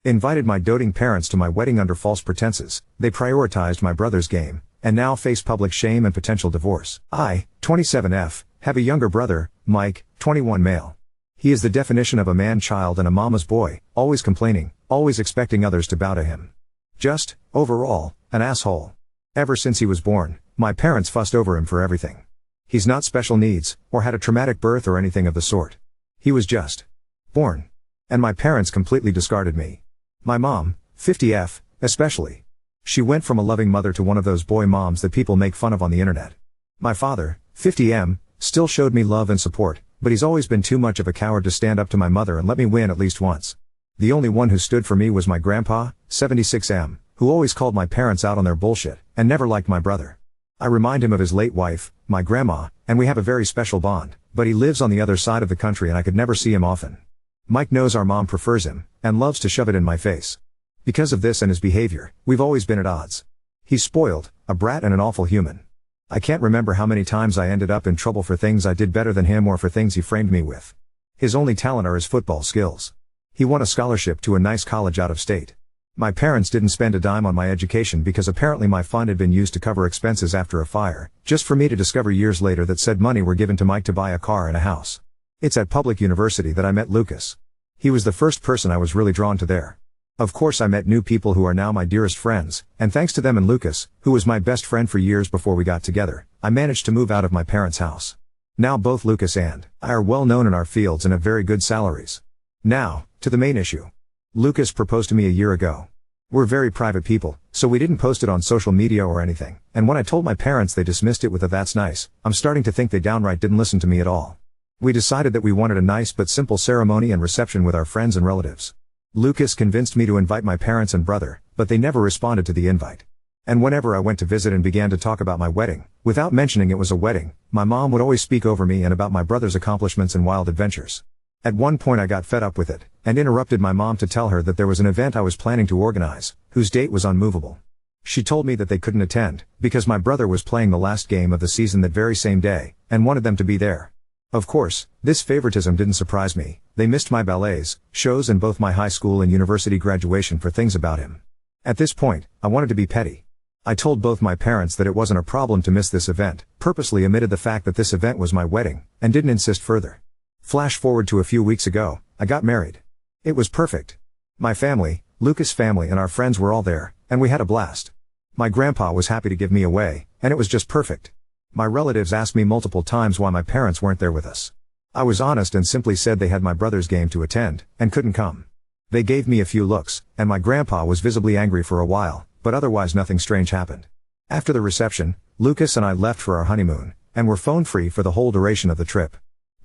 Invited my doting parents to my wedding under false pretenses. They prioritized my brother's game, and now face public shame and potential divorce. I, 27F, have a younger brother, Mike, 21 male. He is the definition of a man-child and a mama's boy, always complaining, always expecting others to bow to him. Just, overall, an asshole. Ever since he was born, my parents fussed over him for everything. He's not special needs, or had a traumatic birth or anything of the sort. He was just born. And my parents completely discarded me. My mom, 50F, especially. She went from a loving mother to one of those boy moms that people make fun of on the internet. My father, 50M, still showed me love and support, but he's always been too much of a coward to stand up to my mother and let me win at least once. The only one who stood for me was my grandpa, 76M, who always called my parents out on their bullshit, and never liked my brother. I remind him of his late wife, my grandma, and we have a very special bond, but he lives on the other side of the country and I could never see him often. Mike knows our mom prefers him, and loves to shove it in my face. Because of this and his behavior, we've always been at odds. He's spoiled, a brat and an awful human. I can't remember how many times I ended up in trouble for things I did better than him or for things he framed me with. His only talent are his football skills. He won a scholarship to a nice college out of state. My parents didn't spend a dime on my education because apparently my fund had been used to cover expenses after a fire, just for me to discover years later that said money were given to Mike to buy a car and a house. It's at public university that I met Lucas. He was the first person I was really drawn to there. Of course I met new people who are now my dearest friends, and thanks to them and Lucas, who was my best friend for years before we got together, I managed to move out of my parents' house. Now both Lucas and I are well known in our fields and have very good salaries. Now, to the main issue. Lucas proposed to me a year ago. We're very private people, so we didn't post it on social media or anything, and when I told my parents they dismissed it with a "that's nice." I'm starting to think they downright didn't listen to me at all. We decided that we wanted a nice but simple ceremony and reception with our friends and relatives. Lucas convinced me to invite my parents and brother, but they never responded to the invite. And whenever I went to visit and began to talk about my wedding, without mentioning it was a wedding, my mom would always speak over me and about my brother's accomplishments and wild adventures. At one point I got fed up with it, and interrupted my mom to tell her that there was an event I was planning to organize, whose date was unmovable. She told me that they couldn't attend, because my brother was playing the last game of the season that very same day, and wanted them to be there. Of course, this favoritism didn't surprise me. They missed my ballets, shows and both my high school and university graduation for things about him. At this point, I wanted to be petty. I told both my parents that it wasn't a problem to miss this event, purposely omitted the fact that this event was my wedding, and didn't insist further. Flash forward to a few weeks ago, I got married. It was perfect. My family, Lucas' family and our friends were all there, and we had a blast. My grandpa was happy to give me away, and it was just perfect. My relatives asked me multiple times why my parents weren't there with us. I was honest and simply said they had my brother's game to attend, and couldn't come. They gave me a few looks, and my grandpa was visibly angry for a while, but otherwise nothing strange happened. After the reception, Lucas and I left for our honeymoon, and were phone-free for the whole duration of the trip.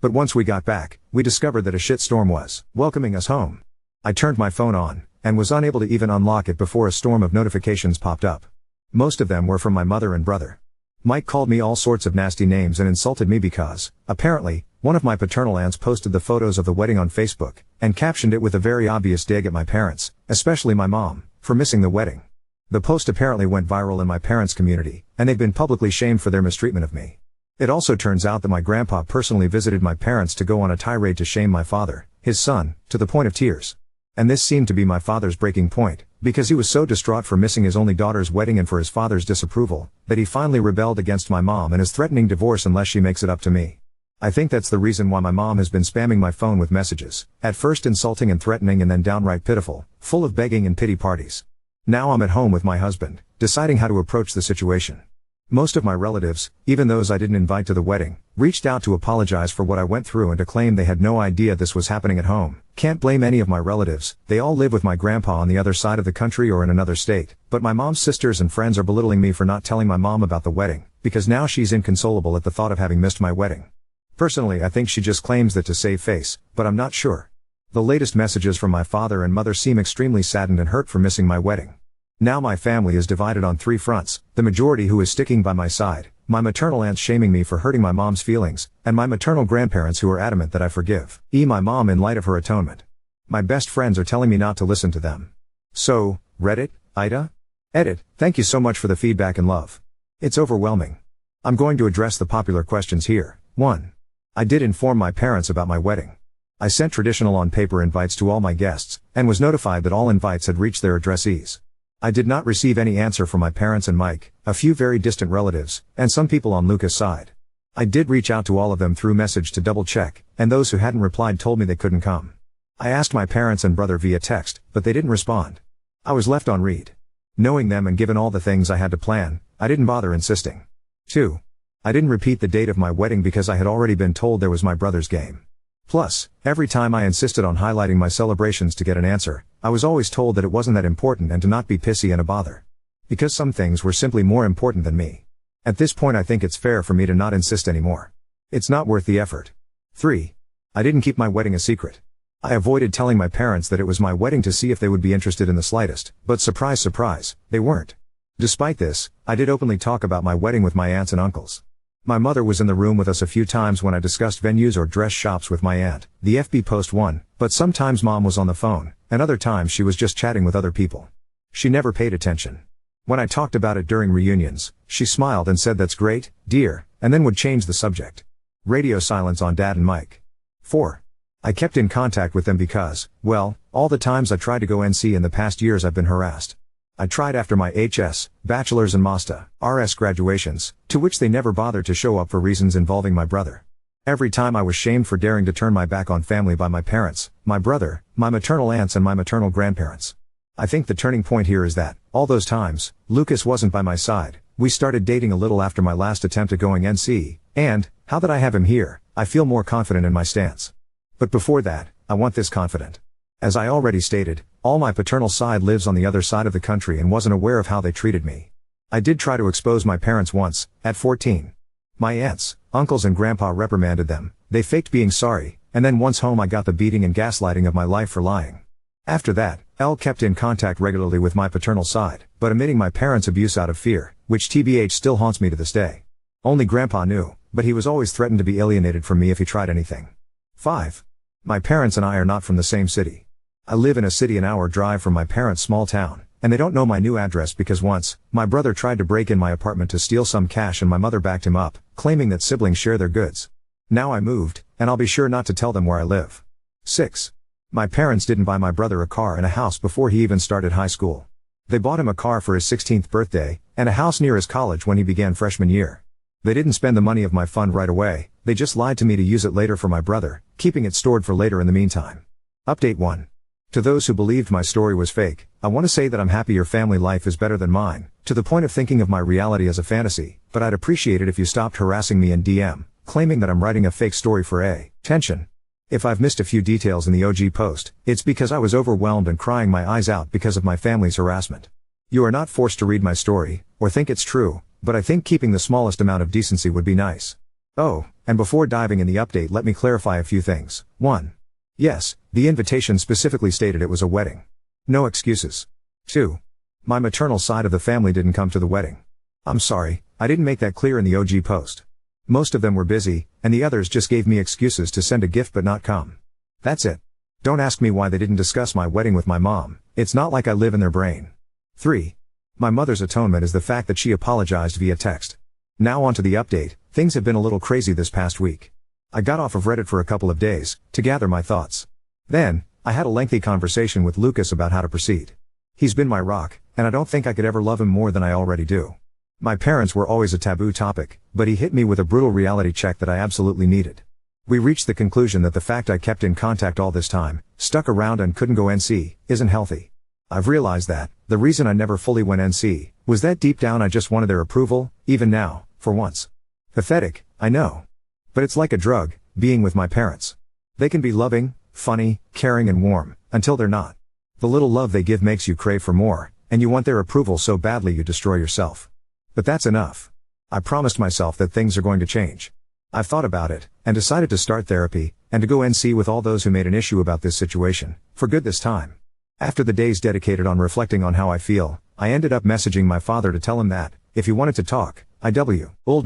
But once we got back, we discovered that a shitstorm was welcoming us home. I turned my phone on, and was unable to even unlock it before a storm of notifications popped up. Most of them were from my mother and brother. Mike called me all sorts of nasty names and insulted me because, apparently, one of my paternal aunts posted the photos of the wedding on Facebook, and captioned it with a very obvious dig at my parents, especially my mom, for missing the wedding. The post apparently went viral in my parents' community, and they've been publicly shamed for their mistreatment of me. It also turns out that my grandpa personally visited my parents to go on a tirade to shame my father, his son, to the point of tears. And this seemed to be my father's breaking point, because he was so distraught for missing his only daughter's wedding and for his father's disapproval, that he finally rebelled against my mom and is threatening divorce unless she makes it up to me. I think that's the reason why my mom has been spamming my phone with messages, at first insulting and threatening and then downright pitiful, full of begging and pity parties. Now I'm at home with my husband, deciding how to approach the situation. Most of my relatives, even those I didn't invite to the wedding, reached out to apologize for what I went through and to claim they had no idea this was happening at home. Can't blame any of my relatives, they all live with my grandpa on the other side of the country or in another state, but my mom's sisters and friends are belittling me for not telling my mom about the wedding, because now she's inconsolable at the thought of having missed my wedding. Personally, I think she just claims that to save face, but I'm not sure. The latest messages from my father and mother seem extremely saddened and hurt for missing my wedding. Now my family is divided on three fronts, the majority who is sticking by my side, my maternal aunts shaming me for hurting my mom's feelings, and my maternal grandparents who are adamant that I forgive my mom in light of her atonement. My best friends are telling me not to listen to them. So, Reddit, Ida? Edit, thank you so much for the feedback and love. It's overwhelming. I'm going to address the popular questions here. 1. I did inform my parents about my wedding. I sent traditional on-paper invites to all my guests, and was notified that all invites had reached their addressees. I did not receive any answer from my parents and Mike, a few very distant relatives, and some people on Lucas' side. I did reach out to all of them through message to double check, and those who hadn't replied told me they couldn't come. I asked my parents and brother via text, but they didn't respond. I was left on read. Knowing them and given all the things I had to plan, I didn't bother insisting. 2. I didn't repeat the date of my wedding because I had already been told there was my brother's game. Plus, every time I insisted on highlighting my celebrations to get an answer, I was always told that it wasn't that important and to not be pissy and a bother. Because some things were simply more important than me. At this point I think it's fair for me to not insist anymore. It's not worth the effort. 3. I didn't keep my wedding a secret. I avoided telling my parents that it was my wedding to see if they would be interested in the slightest, but surprise surprise, they weren't. Despite this, I did openly talk about my wedding with my aunts and uncles. My mother was in the room with us a few times when I discussed venues or dress shops with my aunt, the FB post one, but sometimes mom was on the phone, and other times she was just chatting with other people. She never paid attention. When I talked about it during reunions, she smiled and said that's great, dear, and then would change the subject. Radio silence on Dad and Mike. 4. I kept in contact with them because, well, all the times I tried to go NC in the past years I've been harassed. I tried after my HS, bachelor's and master, RS graduations, to which they never bothered to show up for reasons involving my brother. Every time I was shamed for daring to turn my back on family by my parents, my brother, my maternal aunts and my maternal grandparents. I think the turning point here is that, all those times, Lucas wasn't by my side. We started dating a little after my last attempt at going NC, and, how that I have him here, I feel more confident in my stance. But before that, I want this confident. As I already stated, all my paternal side lives on the other side of the country and wasn't aware of how they treated me. I did try to expose my parents once, at 14. My aunts, uncles and grandpa reprimanded them, they faked being sorry, and then once home I got the beating and gaslighting of my life for lying. After that, L kept in contact regularly with my paternal side, but omitting my parents' abuse out of fear, which TBH still haunts me to this day. Only grandpa knew, but he was always threatened to be alienated from me if he tried anything. 5. My parents and I are not from the same city. I live in a city an hour drive from my parents' small town, and they don't know my new address because once, my brother tried to break in my apartment to steal some cash and my mother backed him up, claiming that siblings share their goods. Now I moved, and I'll be sure not to tell them where I live. 6. My parents didn't buy my brother a car and a house before he even started high school. They bought him a car for his 16th birthday, and a house near his college when he began freshman year. They didn't spend the money of my fund right away, they just lied to me to use it later for my brother, keeping it stored for later in the meantime. Update 1. To those who believed my story was fake, I want to say that I'm happy your family life is better than mine, to the point of thinking of my reality as a fantasy, but I'd appreciate it if you stopped harassing me in DM, claiming that I'm writing a fake story for attention. If I've missed a few details in the OG post, it's because I was overwhelmed and crying my eyes out because of my family's harassment. You are not forced to read my story, or think it's true, but I think keeping the smallest amount of decency would be nice. Oh, and before diving in the update let me clarify a few things. 1. Yes, the invitation specifically stated it was a wedding. No excuses. 2. My maternal side of the family didn't come to the wedding. I'm sorry, I didn't make that clear in the OG post. Most of them were busy, and the others just gave me excuses to send a gift but not come. That's it. Don't ask me why they didn't discuss my wedding with my mom, it's not like I live in their brain. 3. My mother's atonement is the fact that she apologized via text. Now on to the update. Things have been a little crazy this past week. I got off of Reddit for a couple of days, to gather my thoughts. Then, I had a lengthy conversation with Lucas about how to proceed. He's been my rock, and I don't think I could ever love him more than I already do. My parents were always a taboo topic, but he hit me with a brutal reality check that I absolutely needed. We reached the conclusion that the fact I kept in contact all this time, stuck around and couldn't go NC, isn't healthy. I've realized that, the reason I never fully went NC, was that deep down I just wanted their approval, even now, for once. Pathetic, I know. But it's like a drug, being with my parents. They can be loving, funny, caring and warm, until they're not. The little love they give makes you crave for more, and you want their approval so badly you destroy yourself. But that's enough. I promised myself that things are going to change. I've thought about it, and decided to start therapy, and to go NC with all those who made an issue about this situation, for good this time. After the days dedicated on reflecting on how I feel, I ended up messaging my father to tell him that, if he wanted to talk, I'd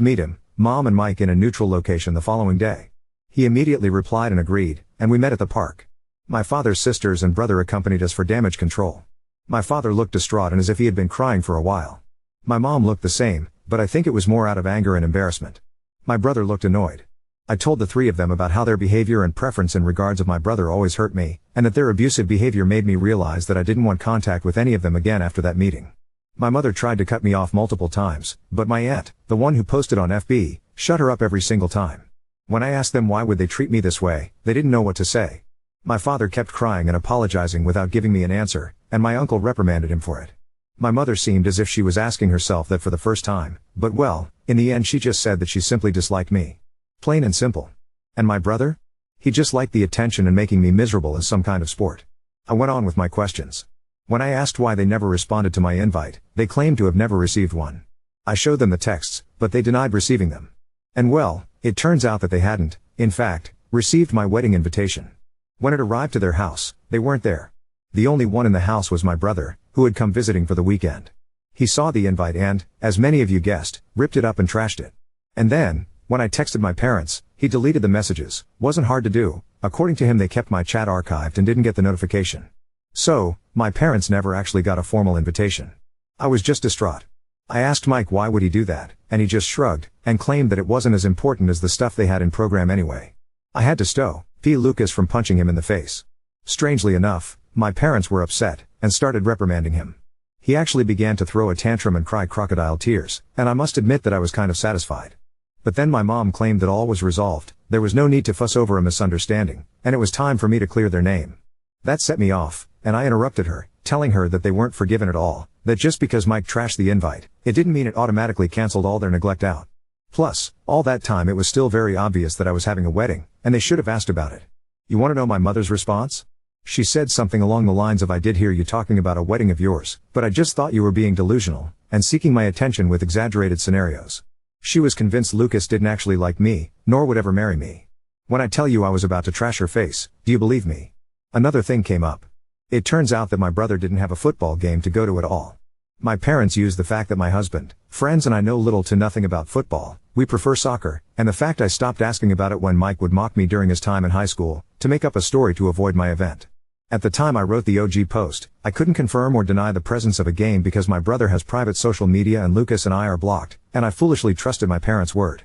meet him, Mom and Mike in a neutral location the following day. He immediately replied and agreed, and we met at the park. My father's sisters and brother accompanied us for damage control. My father looked distraught and as if he had been crying for a while. My mom looked the same, but I think it was more out of anger and embarrassment. My brother looked annoyed. I told the three of them about how their behavior and preference in regards of my brother always hurt me, and that their abusive behavior made me realize that I didn't want contact with any of them again after that meeting. My mother tried to cut me off multiple times, but my aunt, the one who posted on FB, shut her up every single time. When I asked them why would they treat me this way, they didn't know what to say. My father kept crying and apologizing without giving me an answer, and my uncle reprimanded him for it. My mother seemed as if she was asking herself that for the first time, but well, in the end she just said that she simply disliked me. Plain and simple. And my brother? He just liked the attention and making me miserable as some kind of sport. I went on with my questions. When I asked why they never responded to my invite, they claimed to have never received one. I showed them the texts, but they denied receiving them. And well, it turns out that they hadn't, in fact, received my wedding invitation. When it arrived to their house, they weren't there. The only one in the house was my brother, who had come visiting for the weekend. He saw the invite and, as many of you guessed, ripped it up and trashed it. And then, when I texted my parents, he deleted the messages. Wasn't hard to do. According to him, they kept my chat archived and didn't get the notification. So, my parents never actually got a formal invitation. I was just distraught. I asked Mike why would he do that, and he just shrugged, and claimed that it wasn't as important as the stuff they had in program anyway. I had to stop Lucas from punching him in the face. Strangely enough, my parents were upset, and started reprimanding him. He actually began to throw a tantrum and cry crocodile tears, and I must admit that I was kind of satisfied. But then my mom claimed that all was resolved, there was no need to fuss over a misunderstanding, and it was time for me to clear their name. That set me off, and I interrupted her, telling her that they weren't forgiven at all, that just because Mike trashed the invite, it didn't mean it automatically canceled all their neglect out. Plus, all that time it was still very obvious that I was having a wedding, and they should have asked about it. You want to know my mother's response? She said something along the lines of, I did hear you talking about a wedding of yours, but I just thought you were being delusional, and seeking my attention with exaggerated scenarios. She was convinced Lucas didn't actually like me, nor would ever marry me. When I tell you I was about to trash her face, do you believe me? Another thing came up. It turns out that my brother didn't have a football game to go to at all. My parents used the fact that my husband, friends and I know little to nothing about football, we prefer soccer, and the fact I stopped asking about it when Mike would mock me during his time in high school, to make up a story to avoid my event. At the time I wrote the OG post, I couldn't confirm or deny the presence of a game because my brother has private social media and Lucas and I are blocked, and I foolishly trusted my parents' word.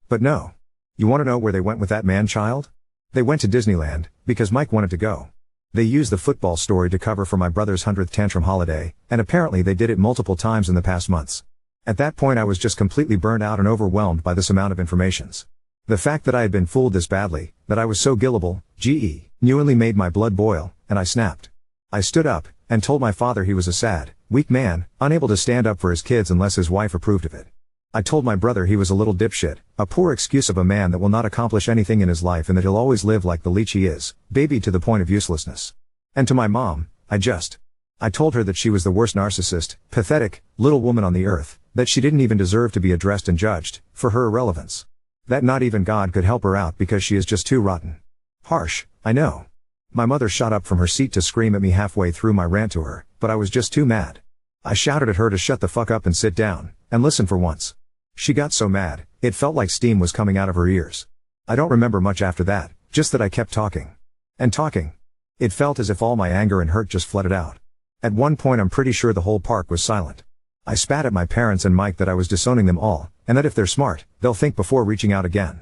But no. You want to know where they went with that man-child? They went to Disneyland, because Mike wanted to go. They used the football story to cover for my brother's 100th tantrum holiday, and apparently they did it multiple times in the past months. At that point I was just completely burned out and overwhelmed by this amount of informations. The fact that I had been fooled this badly, that I was so gullible, genuinely made my blood boil, and I snapped. I stood up, and told my father he was a sad, weak man, unable to stand up for his kids unless his wife approved of it. I told my brother he was a little dipshit, a poor excuse of a man that will not accomplish anything in his life and that he'll always live like the leech he is, baby to the point of uselessness. And to my mom, I told her that she was the worst narcissist, pathetic, little woman on the earth, that she didn't even deserve to be addressed and judged, for her irrelevance. That not even God could help her out because she is just too rotten. Harsh, I know. My mother shot up from her seat to scream at me halfway through my rant to her, but I was just too mad. I shouted at her to shut the fuck up and sit down, and listen for once. She got so mad, it felt like steam was coming out of her ears. I don't remember much after that, just that I kept talking. And talking. It felt as if all my anger and hurt just flooded out. At one point I'm pretty sure the whole park was silent. I spat at my parents and Mike that I was disowning them all, and that if they're smart, they'll think before reaching out again.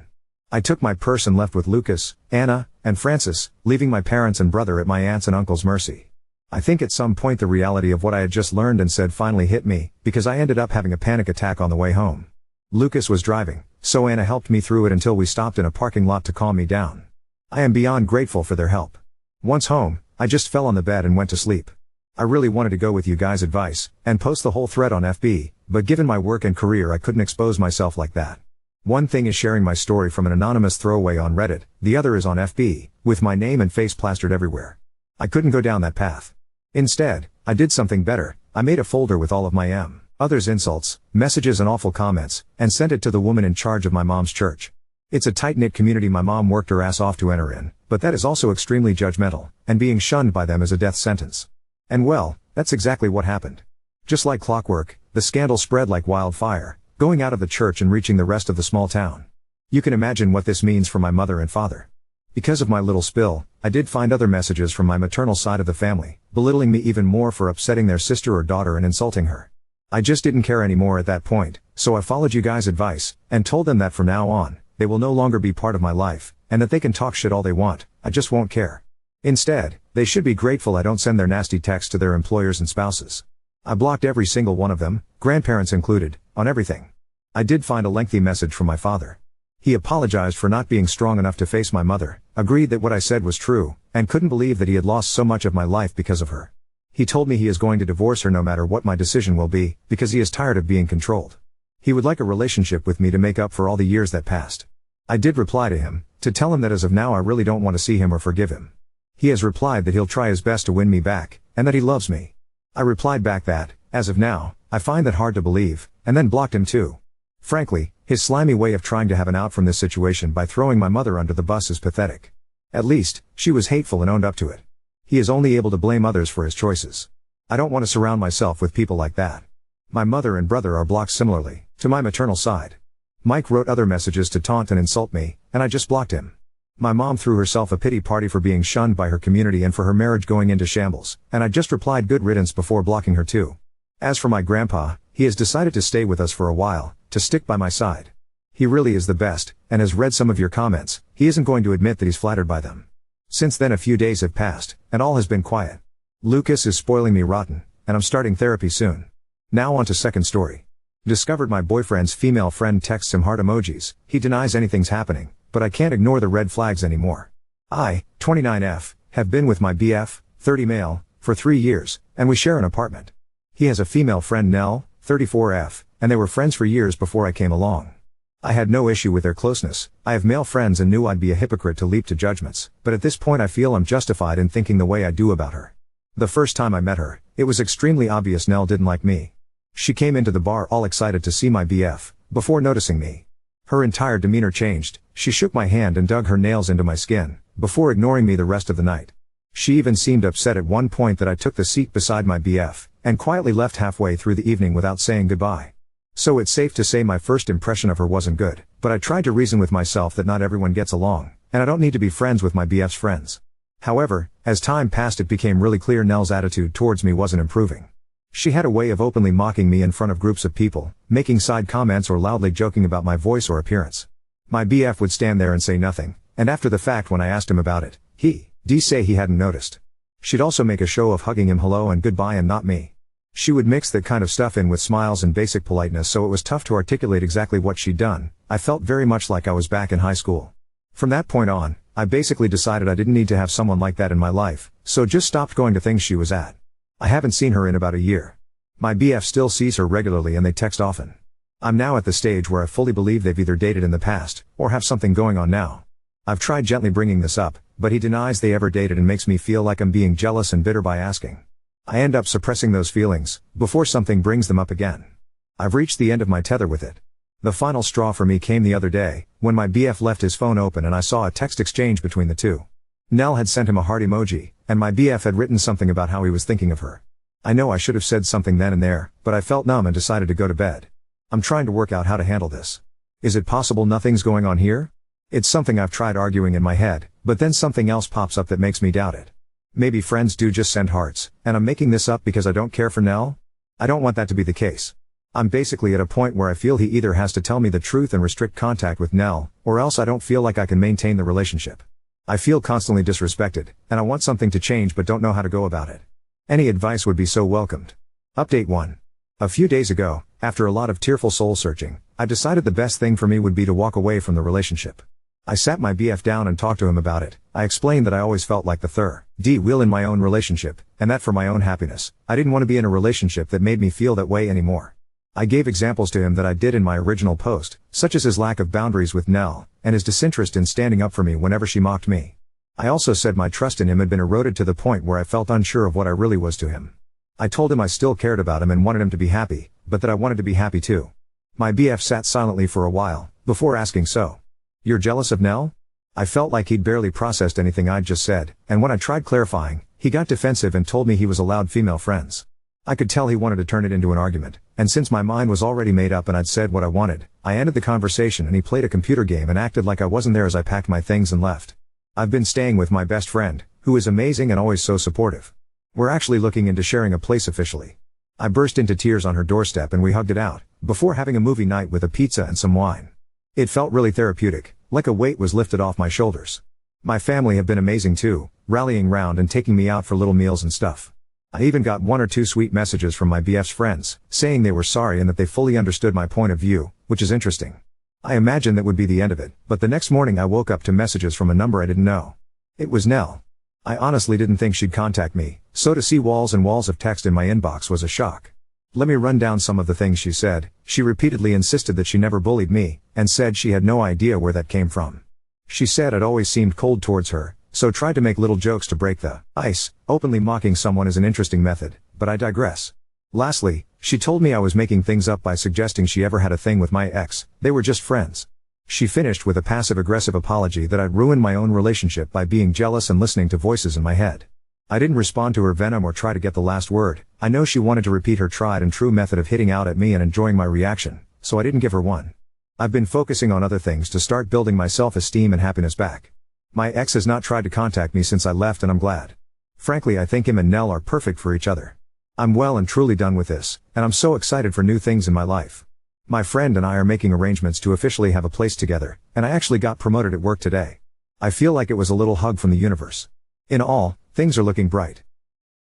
I took my purse and left with Lucas, Anna, and Francis, leaving my parents and brother at my aunt's and uncle's mercy. I think at some point the reality of what I had just learned and said finally hit me, because I ended up having a panic attack on the way home. Lucas was driving, so Anna helped me through it until we stopped in a parking lot to calm me down. I am beyond grateful for their help. Once home, I just fell on the bed and went to sleep. I really wanted to go with you guys' advice, and post the whole thread on FB, but given my work and career I couldn't expose myself like that. One thing is sharing my story from an anonymous throwaway on Reddit, the other is on FB, with my name and face plastered everywhere. I couldn't go down that path. Instead, I did something better. I made a folder with all of my others' insults, messages and awful comments, and sent it to the woman in charge of my mom's church. It's a tight-knit community my mom worked her ass off to enter in, but that is also extremely judgmental, and being shunned by them is a death sentence. And well, that's exactly what happened. Just like clockwork, the scandal spread like wildfire, going out of the church and reaching the rest of the small town. You can imagine what this means for my mother and father. Because of my little spill, I did find other messages from my maternal side of the family, belittling me even more for upsetting their sister or daughter and insulting her. I just didn't care anymore at that point, so I followed you guys' advice, and told them that from now on, they will no longer be part of my life, and that they can talk shit all they want, I just won't care. Instead, they should be grateful I don't send their nasty texts to their employers and spouses. I blocked every single one of them, grandparents included, on everything. I did find a lengthy message from my father. He apologized for not being strong enough to face my mother, agreed that what I said was true, and couldn't believe that he had lost so much of my life because of her. He told me he is going to divorce her no matter what my decision will be, because he is tired of being controlled. He would like a relationship with me to make up for all the years that passed. I did reply to him, to tell him that as of now I really don't want to see him or forgive him. He has replied that he'll try his best to win me back, and that he loves me. I replied back that, as of now, I find that hard to believe, and then blocked him too. Frankly, his slimy way of trying to have an out from this situation by throwing my mother under the bus is pathetic. At least, she was hateful and owned up to it. He is only able to blame others for his choices. I don't want to surround myself with people like that. My mother and brother are blocked similarly, to my maternal side. Mike wrote other messages to taunt and insult me, and I just blocked him. My mom threw herself a pity party for being shunned by her community and for her marriage going into shambles, and I just replied good riddance before blocking her too. As for my grandpa, he has decided to stay with us for a while, to stick by my side. He really is the best, and has read some of your comments. He isn't going to admit that he's flattered by them. Since then a few days have passed, and all has been quiet. Lucas is spoiling me rotten, and I'm starting therapy soon. Now on to second story. Discovered my boyfriend's female friend texts him heart emojis. He denies anything's happening, but I can't ignore the red flags anymore. I, 29F, have been with my BF, 30 male, for 3 years, and we share an apartment. He has a female friend Nell, 34F, and they were friends for years before I came along. I had no issue with their closeness. I have male friends and knew I'd be a hypocrite to leap to judgments, but at this point I feel I'm justified in thinking the way I do about her. The first time I met her, it was extremely obvious Nell didn't like me. She came into the bar all excited to see my BF, before noticing me. Her entire demeanor changed. She shook my hand and dug her nails into my skin, before ignoring me the rest of the night. She even seemed upset at one point that I took the seat beside my BF, and quietly left halfway through the evening without saying goodbye. So it's safe to say my first impression of her wasn't good, but I tried to reason with myself that not everyone gets along, and I don't need to be friends with my BF's friends. However, as time passed it became really clear Nell's attitude towards me wasn't improving. She had a way of openly mocking me in front of groups of people, making side comments or loudly joking about my voice or appearance. My BF would stand there and say nothing, and after the fact when I asked him about it, he'd say he hadn't noticed. She'd also make a show of hugging him hello and goodbye and not me. She would mix that kind of stuff in with smiles and basic politeness, so it was tough to articulate exactly what she'd done. I felt very much like I was back in high school. From that point on, I basically decided I didn't need to have someone like that in my life, so just stopped going to things she was at. I haven't seen her in about a year. My BF still sees her regularly and they text often. I'm now at the stage where I fully believe they've either dated in the past, or have something going on now. I've tried gently bringing this up, but he denies they ever dated and makes me feel like I'm being jealous and bitter by asking. I end up suppressing those feelings, before something brings them up again. I've reached the end of my tether with it. The final straw for me came the other day, when my BF left his phone open and I saw a text exchange between the two. Nell had sent him a heart emoji, and my BF had written something about how he was thinking of her. I know I should have said something then and there, but I felt numb and decided to go to bed. I'm trying to work out how to handle this. Is it possible nothing's going on here? It's something I've tried arguing in my head, but then something else pops up that makes me doubt it. Maybe friends do just send hearts, and I'm making this up because I don't care for Nell? I don't want that to be the case. I'm basically at a point where I feel he either has to tell me the truth and restrict contact with Nell, or else I don't feel like I can maintain the relationship. I feel constantly disrespected, and I want something to change but don't know how to go about it. Any advice would be so welcomed. Update 1. A few days ago, after a lot of tearful soul searching, I decided the best thing for me would be to walk away from the relationship. I sat my BF down and talked to him about it. I explained that I always felt like the third wheel in my own relationship, and that for my own happiness, I didn't want to be in a relationship that made me feel that way anymore. I gave examples to him that I did in my original post, such as his lack of boundaries with Nell, and his disinterest in standing up for me whenever she mocked me. I also said my trust in him had been eroded to the point where I felt unsure of what I really was to him. I told him I still cared about him and wanted him to be happy, but that I wanted to be happy too. My BF sat silently for a while, before asking, "So, you're jealous of Nell?" I felt like he'd barely processed anything I'd just said, and when I tried clarifying, he got defensive and told me he was allowed female friends. I could tell he wanted to turn it into an argument, and since my mind was already made up and I'd said what I wanted, I ended the conversation and he played a computer game and acted like I wasn't there as I packed my things and left. I've been staying with my best friend, who is amazing and always so supportive. We're actually looking into sharing a place officially. I burst into tears on her doorstep and we hugged it out, before having a movie night with a pizza and some wine. It felt really therapeutic, like a weight was lifted off my shoulders. My family have been amazing too, rallying round and taking me out for little meals and stuff. I even got 1 or 2 sweet messages from my BF's friends, saying they were sorry and that they fully understood my point of view, which is interesting. I imagined that would be the end of it, but the next morning I woke up to messages from a number I didn't know. It was Nell. I honestly didn't think she'd contact me, so to see walls and walls of text in my inbox was a shock. Let me run down some of the things she said. She repeatedly insisted that she never bullied me, and said she had no idea where that came from. She said I'd always seemed cold towards her, so tried to make little jokes to break the ice. Openly mocking someone is an interesting method, but I digress. Lastly, she told me I was making things up by suggesting she ever had a thing with my ex. They were just friends. She finished with a passive-aggressive apology that I'd ruined my own relationship by being jealous and listening to voices in my head. I didn't respond to her venom or try to get the last word. I know she wanted to repeat her tried and true method of hitting out at me and enjoying my reaction, so I didn't give her one. I've been focusing on other things to start building my self-esteem and happiness back. My ex has not tried to contact me since I left and I'm glad. Frankly, I think him and Nell are perfect for each other. I'm well and truly done with this, and I'm so excited for new things in my life. My friend and I are making arrangements to officially have a place together, and I actually got promoted at work today. I feel like it was a little hug from the universe. In all, things are looking bright.